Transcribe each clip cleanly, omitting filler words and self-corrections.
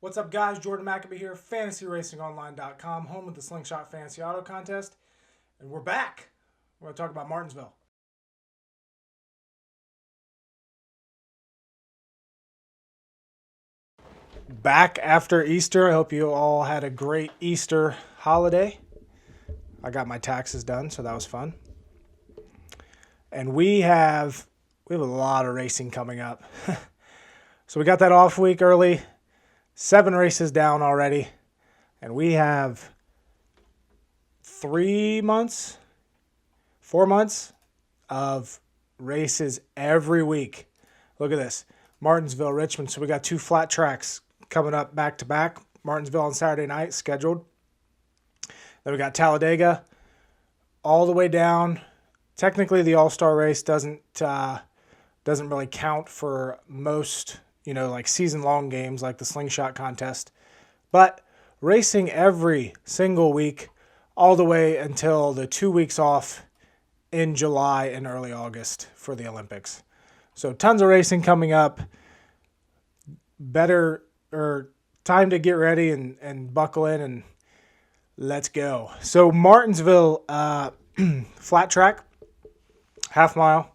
What's up, guys? Jordan McAbee here, fantasyracingonline.com, home of the Slingshot Fantasy Auto Contest. And we're back. We're going to talk about Martinsville. Back after Easter. I hope you all had a great Easter holiday. I got my taxes done, so that was fun. And we have a lot of racing coming up. So we got that off week early. 7 races down already. And we have 4 months of races every week. Look at this. Martinsville, Richmond. So we got 2 flat tracks coming up back to back. Martinsville on Saturday night scheduled. Then we got Talladega all the way down. Technically, the All-Star race doesn't really count for most, like season-long games like the Slingshot contest. But racing every single week all the way until the 2 weeks off in July and early August for the Olympics. So tons of racing coming up. Time to get ready and buckle in and let's go. So Martinsville flat track, half mile.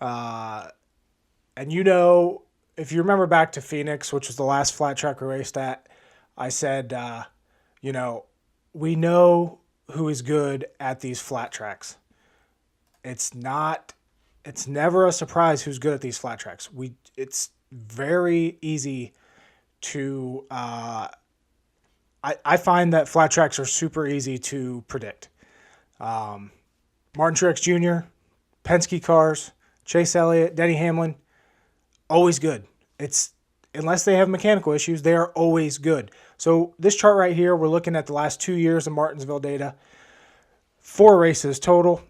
And if you remember back to Phoenix, which was the last flat track we raced at, I said, we know who is good at these flat tracks. It's never a surprise who's good at these flat tracks. It's very easy to, I find that flat tracks are super easy to predict. Martin Truex Jr., Penske cars, Chase Elliott, Denny Hamlin, always good. Unless they have mechanical issues, they are always good. So this chart right here, we're looking at the last 2 years of Martinsville data. 4 races total.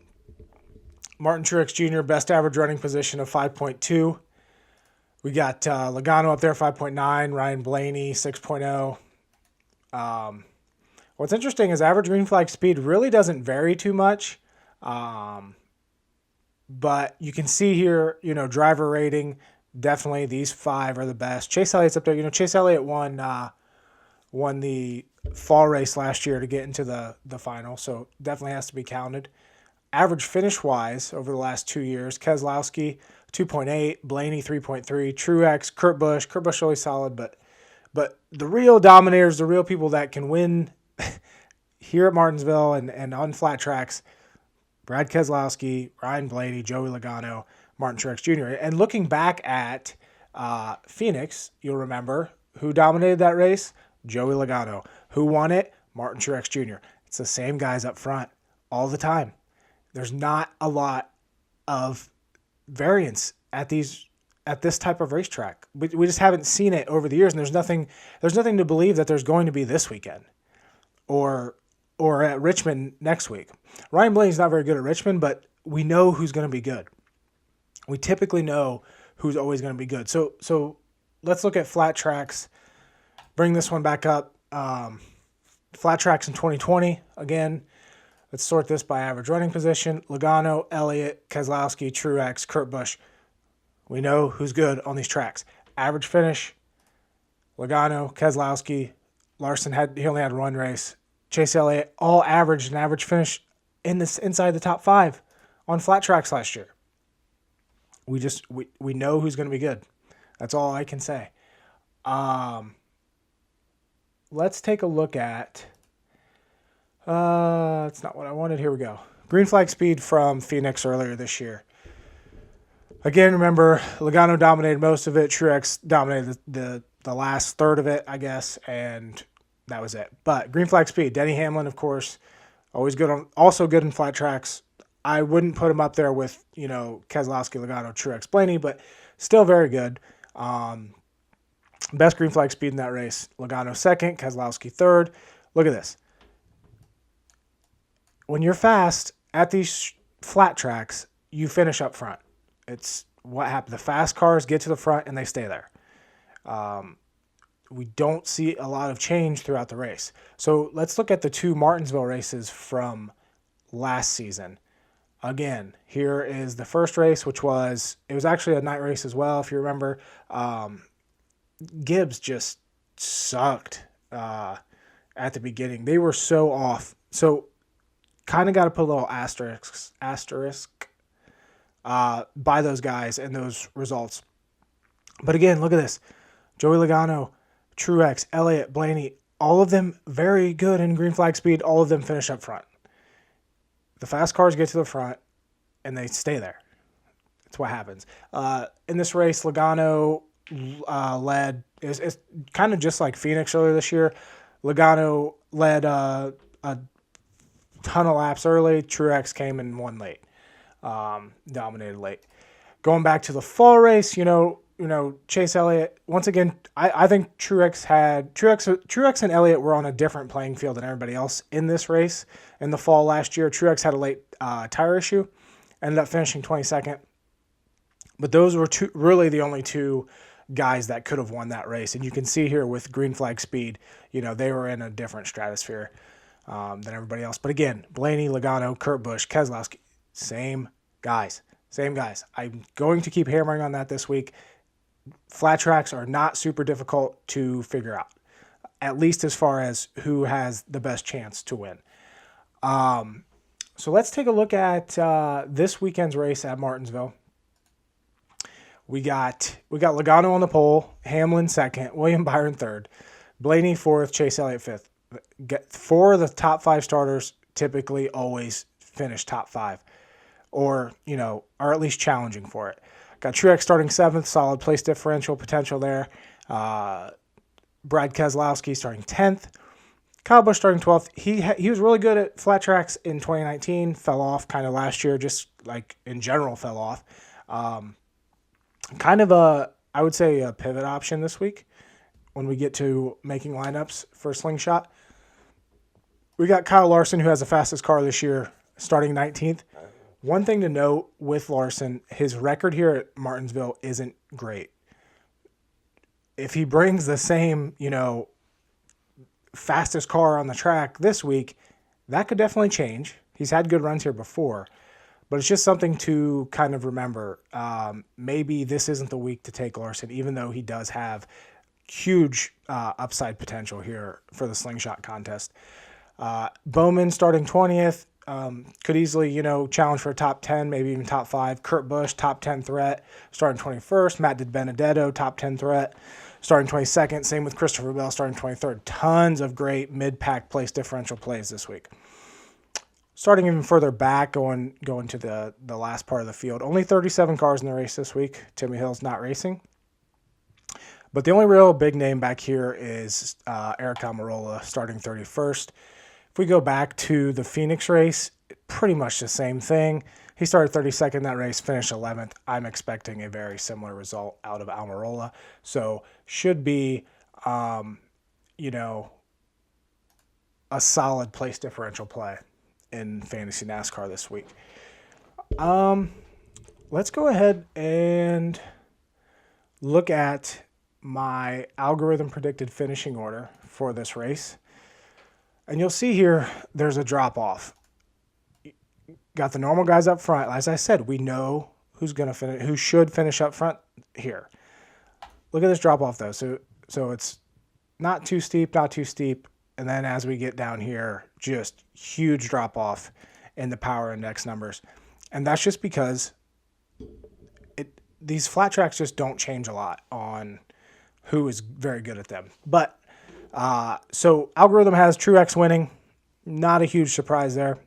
Martin Truex Jr., best average running position of 5.2. We got Logano up there, 5.9. Ryan Blaney, 6.0. What's interesting is average green flag speed really doesn't vary too much. But you can see here, driver rating, definitely these 5 are the best. Chase Elliott's up there. Chase Elliott won the fall race last year to get into the final, so definitely has to be counted. Average finish-wise over the last 2 years, Keselowski, 2.8, Blaney, 3.3, Truex, Kurt Busch. Kurt Busch always solid, but the real dominators, the real people that can win here at Martinsville and on flat tracks, Brad Keselowski, Ryan Blaney, Joey Logano, Martin Truex Jr. And looking back at Phoenix, you'll remember who dominated that race? Joey Logano. Who won it? Martin Truex Jr. It's the same guys up front all the time. There's not a lot of variance at this type of racetrack. We just haven't seen it over the years, and there's nothing to believe that there's going to be this weekend or at Richmond next week. Ryan Blaney's not very good at Richmond, but we know who's going to be good. We typically know who's always going to be good. So let's look at flat tracks. Bring this one back up. Flat tracks in 2020. Again, let's sort this by average running position. Logano, Elliott, Keselowski, Truex, Kurt Busch. We know who's good on these tracks. Average finish, Logano, Keselowski, Larson he only had 1 race. Chase Elliott, all average and average finish inside the top 5 on flat tracks last year. We know who's going to be good. That's all I can say. Let's take a look at. That's not what I wanted. Here we go. Green flag speed from Phoenix earlier this year. Again, remember Logano dominated most of it. Truex dominated the last third of it, I guess, and that was it. But green flag speed, Denny Hamlin, of course, also good in flat tracks. I wouldn't put him up there with, Keselowski, Logano, Truex, Blaney, but still very good. Best green flag speed in that race, Logano second, Keselowski third. Look at this. When you're fast at these flat tracks, you finish up front. It's what happened. The fast cars get to the front and they stay there. We don't see a lot of change throughout the race. So let's look at the 2 Martinsville races from last season. Again, here is the first race, it was actually a night race as well, if you remember. Gibbs just sucked at the beginning. They were so off. So kind of got to put a little asterisk by those guys and those results. But again, look at this. Joey Logano, Truex, Elliott, Blaney, all of them very good in green flag speed. All of them finish up front. The fast cars get to the front, and they stay there. That's what happens. In this race, Logano led. It's kind of just like Phoenix earlier this year. Logano led a ton of laps early. Truex came and won late. Dominated late. Going back to the fall race, Chase Elliott, once again, I think Truex and Elliott were on a different playing field than everybody else in this race. In the fall last year, Truex had a late tire issue, ended up finishing 22nd. But those were really the only two guys that could have won that race. And you can see here with green flag speed, they were in a different stratosphere than everybody else. But again, Blaney, Logano, Kurt Busch, Keselowski, same guys. I'm going to keep hammering on that this week. Flat tracks are not super difficult to figure out, at least as far as who has the best chance to win. So let's take a look at this weekend's race at Martinsville. We got Logano on the pole, Hamlin second, William Byron third, Blaney fourth, Chase Elliott fifth. Four of the top five starters typically always finish top five, or are at least challenging for it. Got Truex starting seventh, solid place differential potential there. Brad Keselowski starting 10th. Kyle Busch starting 12th. He was really good at flat tracks in 2019. Fell off kind of last year, just like in general fell off. Kind of I would say a pivot option this week when we get to making lineups for Slingshot. We got Kyle Larson, who has the fastest car this year, starting 19th. One thing to note with Larson, his record here at Martinsville isn't great. If he brings the same, fastest car on the track this week, that could definitely change. He's had good runs here before, but it's just something to kind of remember. Maybe this isn't the week to take Larson, even though he does have huge upside potential here for the Slingshot contest. Bowman starting 20th. Could easily, challenge for a top 10, maybe even top 5. Kurt Busch, top 10 threat, starting 21st. Matt DiBenedetto, top 10 threat, starting 22nd. Same with Christopher Bell, starting 23rd. Tons of great mid-pack place differential plays this week. Starting even further back, going to the last part of the field. Only 37 cars in the race this week. Timmy Hill's not racing. But the only real big name back here is Eric Almirola, starting 31st. If we go back to the Phoenix race, pretty much the same thing. He started 32nd that race, finished 11th. I'm expecting a very similar result out of Almirola. So should be, a solid place differential play in Fantasy NASCAR this week. Let's go ahead and look at my algorithm predicted finishing order for this race. And you'll see here, there's a drop-off. Got the normal guys up front. As I said, we know who's going to finish, who should finish up front here. Look at this drop-off, though. So it's not too steep, And then as we get down here, just huge drop-off in the power index numbers. And that's just because these flat tracks just don't change a lot on who is very good at them. But so algorithm has Truex winning. Not a huge surprise there.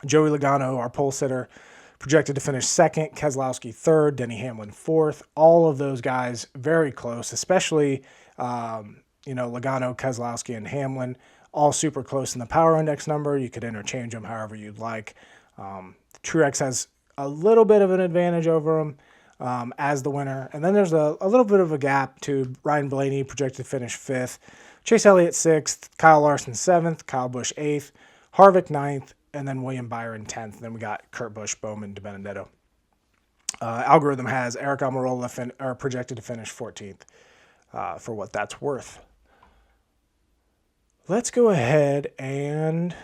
Joey Logano, our pole sitter, projected to finish second. Keselowski third. Denny Hamlin fourth. All of those guys very close, especially Logano, Keselowski, and Hamlin, all super close in the power index number. You could interchange them however you'd like. Truex has a little bit of an advantage over him as the winner. And then there's a little bit of a gap to Ryan Blaney, projected to finish fifth. Chase Elliott 6th, Kyle Larson 7th, Kyle Busch 8th, Harvick 9th, and then William Byron 10th. Then we got Kurt Busch, Bowman, DiBenedetto. Algorithm has Eric Almirola projected to finish 14th for what that's worth. Let's go ahead and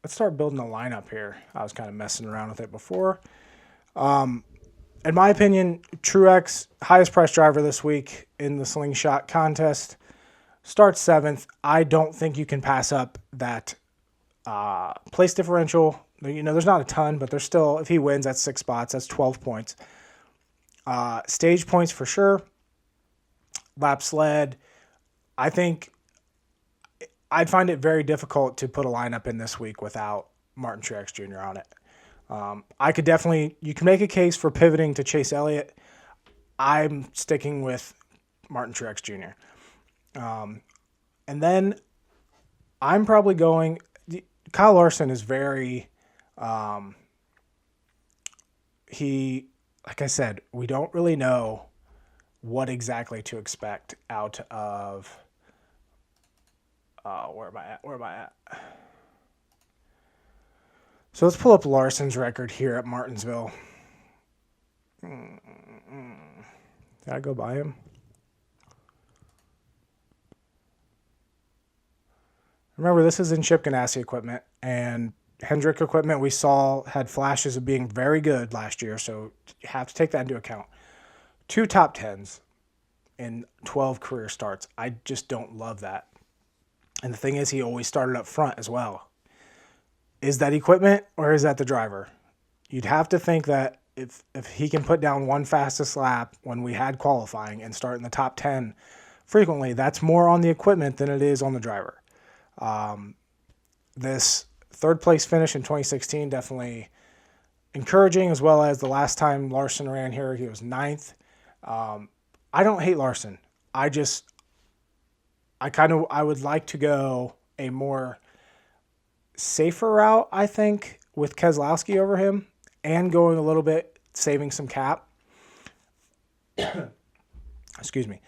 let's start building a lineup here. I was kind of messing around with it before. in my opinion, Truex, highest price driver this week in the slingshot contest, starts 7th. I don't think you can pass up that place differential. There's not a ton, but there's still, if he wins, that's 6 spots. That's 12 points. Stage points for sure. Laps led. I think I'd find it very difficult to put a lineup in this week without Martin Truex Jr. on it. You can make a case for pivoting to Chase Elliott. I'm sticking with Martin Truex Jr. And then I'm probably going, Kyle Larson is very, like I said, we don't really know what exactly to expect out of, where am I at? So let's pull up Larson's record here at Martinsville. Did I go by him? Remember, this is in Chip Ganassi equipment, and Hendrick equipment we saw had flashes of being very good last year, so you have to take that into account. 2 top 10s in 12 career starts. I just don't love that. And the thing is, he always started up front as well. Is that equipment or is that the driver? You'd have to think that if he can put down one fastest lap when we had qualifying and start in the top 10 frequently, that's more on the equipment than it is on the driver. This 3rd place finish in 2016 definitely encouraging, as well as the last time Larson ran here, he was 9th. I don't hate Larson. I would like to go a more safer route, I think, with Keselowski over him and going a little bit, saving some cap. Excuse me.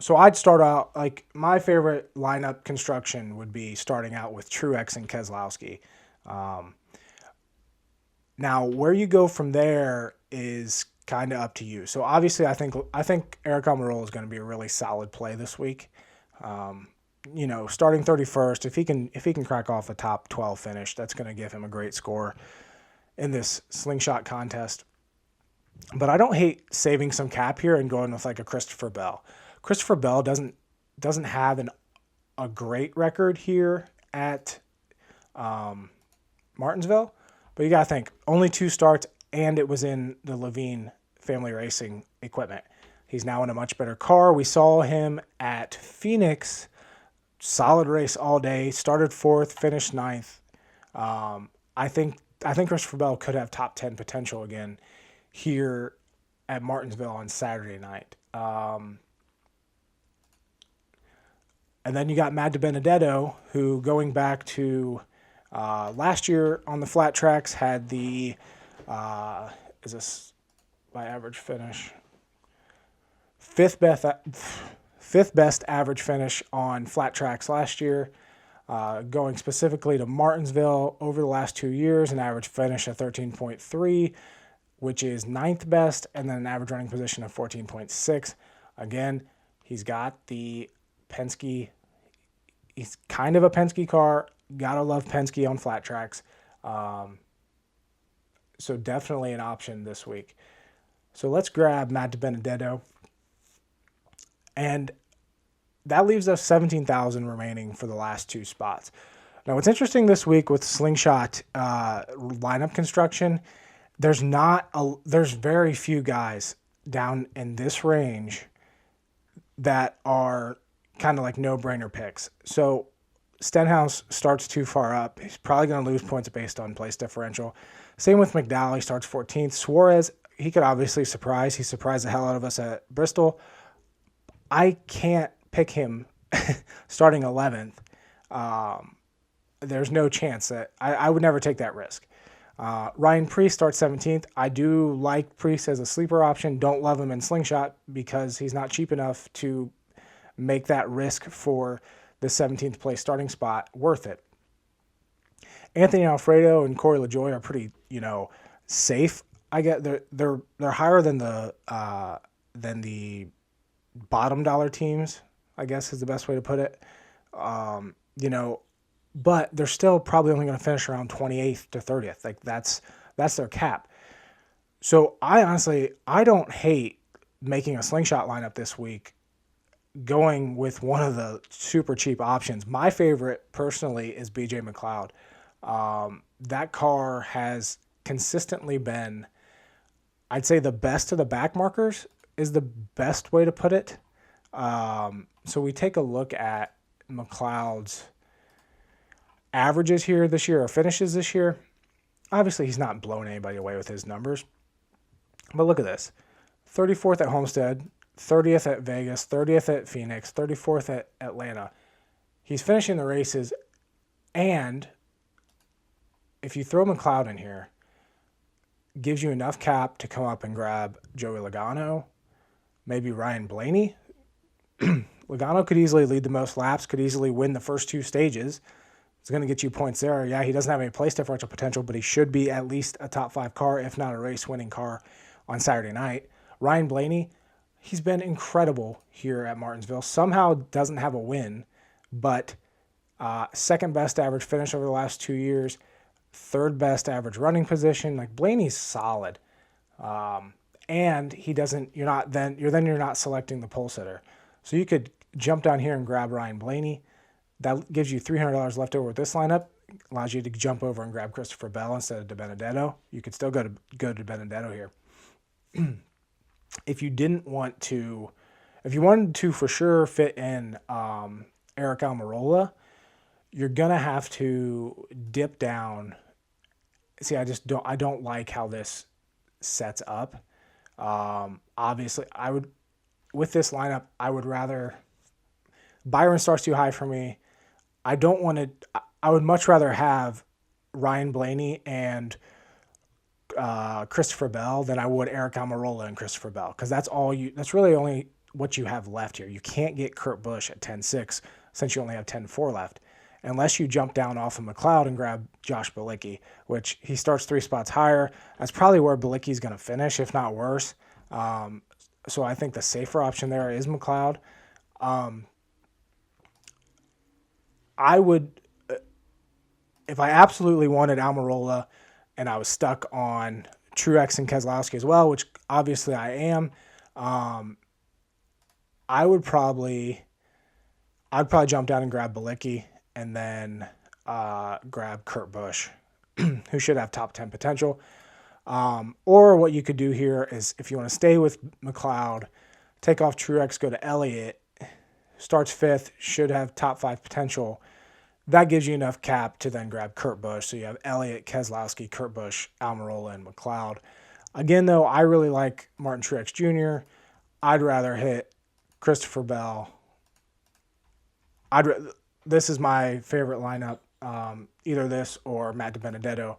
So I'd start out, like, my favorite lineup construction would be starting out with Truex and Keselowski. Now, where you go from there is kind of up to you. So obviously, I think Eric Almirola is going to be a really solid play this week. Starting 31st, if he can crack off a top 12 finish, that's going to give him a great score in this slingshot contest. But I don't hate saving some cap here and going with like a Christopher Bell. Christopher Bell doesn't have a great record here at Martinsville, but you got to think, only 2 starts, and it was in the Levine family racing equipment. He's now in a much better car. We saw him at Phoenix, solid race all day, started 4th, finished 9th. I think Christopher Bell could have top 10 potential again here at Martinsville on Saturday night. And then you got Matt DiBenedetto, who, going back to last year on the flat tracks, had the is this my average finish? Fifth best average finish on flat tracks last year. Going specifically to Martinsville over the last 2 years, an average finish of 13.3, which is 9th best, and then an average running position of 14.6. Again, he's got the Penske. He's kind of a Penske car. Gotta love Penske on flat tracks. So definitely an option this week. So let's grab Matt DiBenedetto. And that leaves us 17,000 remaining for the last 2 spots. Now, what's interesting this week with slingshot lineup construction, there's very few guys down in this range that are kind of like no-brainer picks. So Stenhouse starts too far up. He's probably going to lose points based on place differential. Same with McDowell. He starts 14th. Suarez, he could obviously surprise. He surprised the hell out of us at Bristol. I can't pick him starting 11th. There's no chance that I would never take that risk. Ryan Preece starts 17th. I do like Preece as a sleeper option. Don't love him in slingshot because he's not cheap enough to make that risk for the 17th place starting spot worth it. Anthony Alfredo and Corey LaJoie are pretty, safe. I get they're higher than the bottom dollar teams, I guess is the best way to put it. But they're still probably only going to finish around 28th to 30th. Like that's their cap. So I don't hate making a slingshot lineup this week, going with one of the super cheap options. My favorite personally is BJ McLeod. That car has consistently been, I'd say, the best of the back markers is the best way to put it. So we take a look at McLeod's averages here this year, or finishes this year. Obviously, he's not blowing anybody away with his numbers. But look at this. 34th at Homestead, 30th at Vegas, 30th at Phoenix, 34th at Atlanta. He's finishing the races, and if you throw McLeod in here, gives you enough cap to come up and grab Joey Logano, maybe Ryan Blaney. Logano could easily lead the most laps, could easily win the first two stages. It's going to get you points there. Yeah, he doesn't have any place differential potential, but he should be at least a top 5 car, if not a race-winning car on Saturday night. Ryan Blaney, he's been incredible here at Martinsville. Somehow doesn't have a win, but second best average finish over the last 2 years, third best average running position. Like, Blaney's solid. And he doesn't, you're not selecting the pole sitter. So you could jump down here and grab Ryan Blaney. That gives you $300 left over with this lineup. Allows you to jump over and grab Christopher Bell instead of DiBenedetto. You could still go to DiBenedetto here. If you wanted to for sure fit in Eric Almirola, you're gonna have to dip down. See, I don't like how this sets up. Obviously, with this lineup, I would rather. Byron starts too high for me. I would much rather have Ryan Blaney and Christopher Bell than I would Eric Almirola and Christopher Bell, because that's really only what you have left here. You can't get Kurt Busch at 10.6 since you only have 10.4 left, unless you jump down off of McLeod and grab Josh Bilicki, which he starts 3 spots higher. That's probably where Bilicki's going to finish, if not worse. So I think the safer option there is McLeod. I would, if I absolutely wanted Almirola and I was stuck on Truex and Keselowski as well, which obviously I am, I'd probably jump down and grab Bilicki and then grab Kurt Busch, who should have top 10 potential. Or what you could do here is, if you want to stay with McLeod, take off Truex, go to Elliott, starts 5th, should have top 5 potential. That gives you enough cap to then grab Kurt Busch. So you have Elliott, Keselowski, Kurt Busch, Almirola, and McLeod. Again, though, I really like Martin Truex Jr. I'd rather hit Christopher Bell. This is my favorite lineup, either this or Matt DiBenedetto,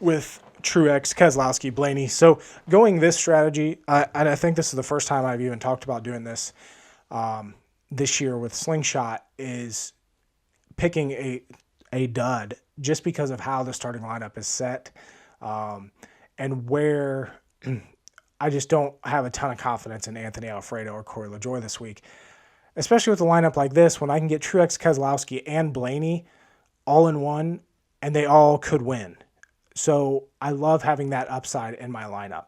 with Truex, Keselowski, Blaney. So going this strategy, and I think this is the first time I've even talked about doing this this year with Slingshot, is picking a dud just because of how the starting lineup is set, and where I just don't have a ton of confidence in Anthony Alfredo or Corey LaJoie this week, especially with a lineup like this when I can get Truex, Keselowski, and Blaney all in one, and they all could win. So I love having that upside in my lineup.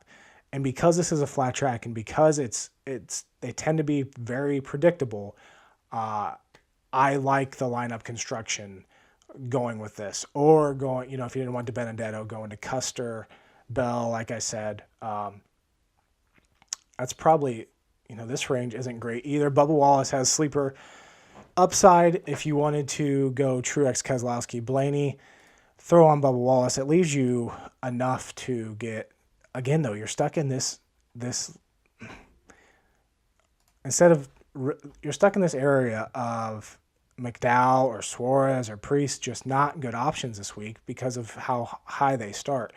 And because this is a flat track, and because they tend to be very predictable, I like the lineup construction going with this. Or going, if you didn't want DiBenedetto, going to Custer, Bell, like I said. That's probably, this range isn't great either. Bubba Wallace has sleeper upside. If you wanted to go Truex, Keselowski, Blaney, throw on Bubba Wallace. It leaves you enough to get, again, though, you're stuck in this you're stuck in this area of McDowell or Suarez or Priest, just not good options this week because of how high they start.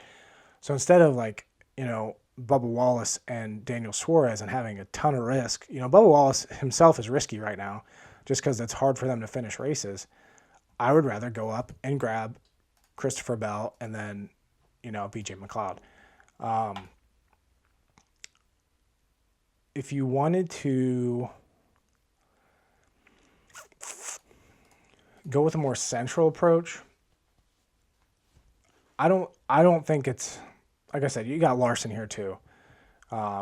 So instead of Bubba Wallace and Daniel Suarez and having a ton of risk, Bubba Wallace himself is risky right now just because it's hard for them to finish races. I would rather go up and grab Christopher Bell and then, BJ McLeod. If you wanted to go with a more central approach, I don't think it's like I said, you got Larson here too,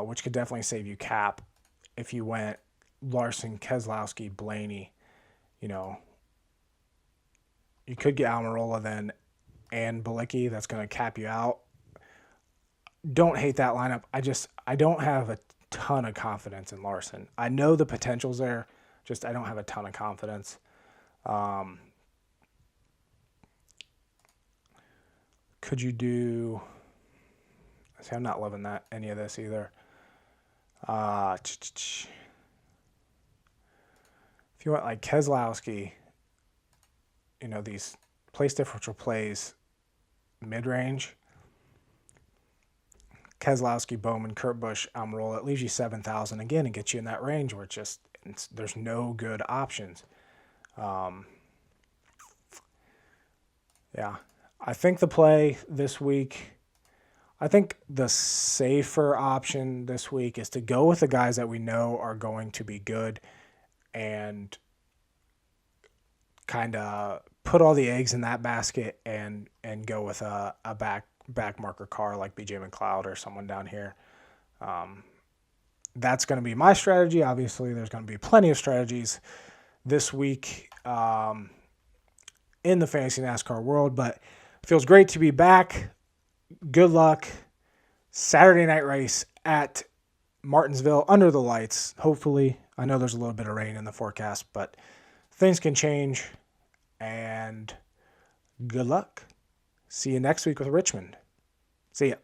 which could definitely save you cap if you went Larson, Keselowski, Blaney. You know, you could get Almirola then and Bilicki. That's going to cap you out. Don't hate that lineup. I don't have a ton of confidence in Larson. I know the potential's there, just I don't have a ton of confidence. Could you do? See, I'm not loving any of this either. If you want like Keselowski, you know, these place differential plays mid-range. Keselowski, Bowman, Kurt Busch, Almirola, it leaves you 7,000 again and gets you in that range where there's no good options. Yeah, I think the play this week, I think the safer option this week is to go with the guys that we know are going to be good and kind of put all the eggs in that basket and go with a back marker car like BJ McLeod or someone down here. That's going to be my strategy. Obviously, there's going to be plenty of strategies this week in the fantasy NASCAR world, but it feels great to be back. Good luck. Saturday night race at Martinsville under the lights, hopefully. I know there's a little bit of rain in the forecast, but things can change. And good luck. See you next week with Richmond. See ya.